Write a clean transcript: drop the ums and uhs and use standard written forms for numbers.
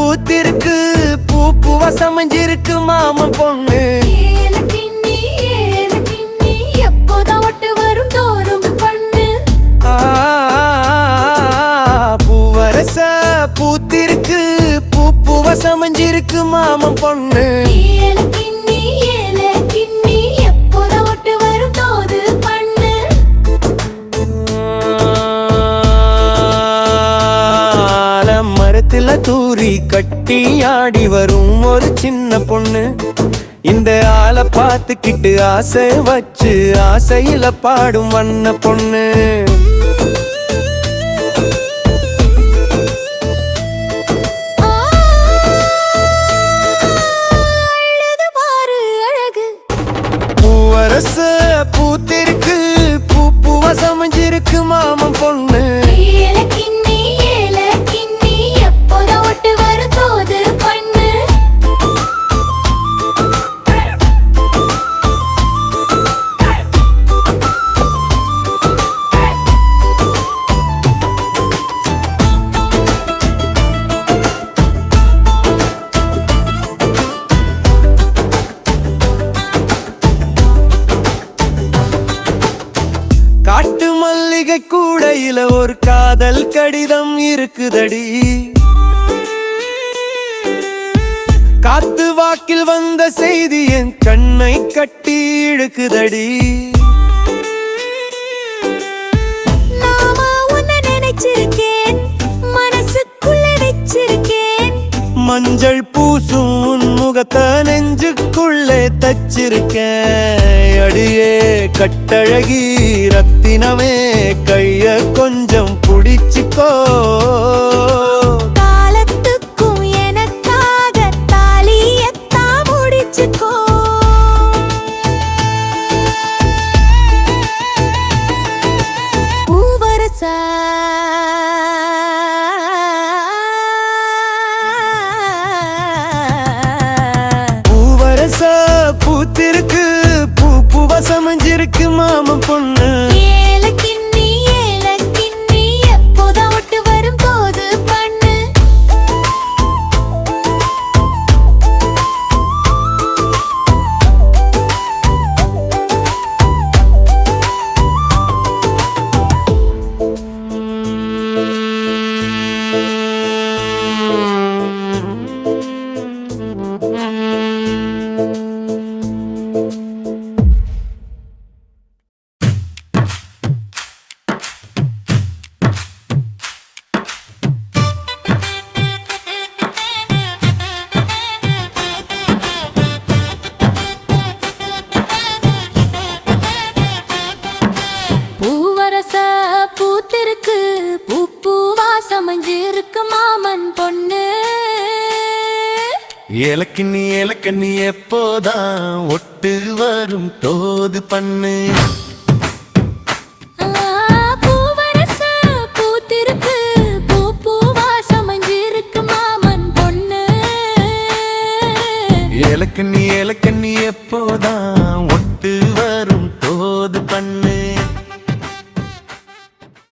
பூத்திருக்கு பூ பூவா சமைஞ்சிருக்கு மாமன் பொண்ணு எப்போதான் ஒட்டு வரும் தோறும் பண்ணு பூவரச பூத்திருக்கு பூ பூவா சமைஞ்சிருக்கு மாமன் பொண்ணு எப்போதான் ஒட்டு வரும் தோது பண்ணு மரத்துல தூரி கட்டி ஆடி வரும் ஒரு சின்ன பொண்ணு இந்த ஆளை பார்த்துக்கிட்டு ஆசை வச்சு ஆசையில பாடும் வண்ண பொண்ணு பூவரச பூத்திருக்கு பூ பூவா சமைஞ்சிருக்கு மாமன் பொண்ணு எப்போதான் ஒட்டு வரும் தோது பண்ணு காட்டு மல்லிகை கூடையில ஒரு காதல் கடிதம் இருக்குதடி காத்து வாக்கில் வந்த செய்தி என் கண்ணை கட்டி இழுக்குதடி நாம உன்னை நினைச்சிருக்கேன் மனசுக்குள்ள வச்சிருக்கேன் மஞ்சள் பூசும் உன் முகத்தை நெஞ்சுக்குள்ளே தச்சிருக்கேன் அடியே கட்டழகி ரத்தினமே கைய கொஞ்சம் புடிச்சுக்கோ காலத்துக்கும் எனக்காக தாலியத்தான் முடிச்சுக்கோ பூவரசா பூவரச பூத்திருக்கு பூ பூவா சமைஞ்சிருக்கு மாமன் பொண்ணு ஏலக்கிண்ணி எப்போதான் ஒட்டு வரும் போது பண்ணு பூவரச பூத்திருக்கு பூ பூவா சமைஞ்சிருக்கு மாமன் பொண்ணு ஏலக்கிண்ணி எப்போதான் ஒட்டு வரும் தோது பண்ணு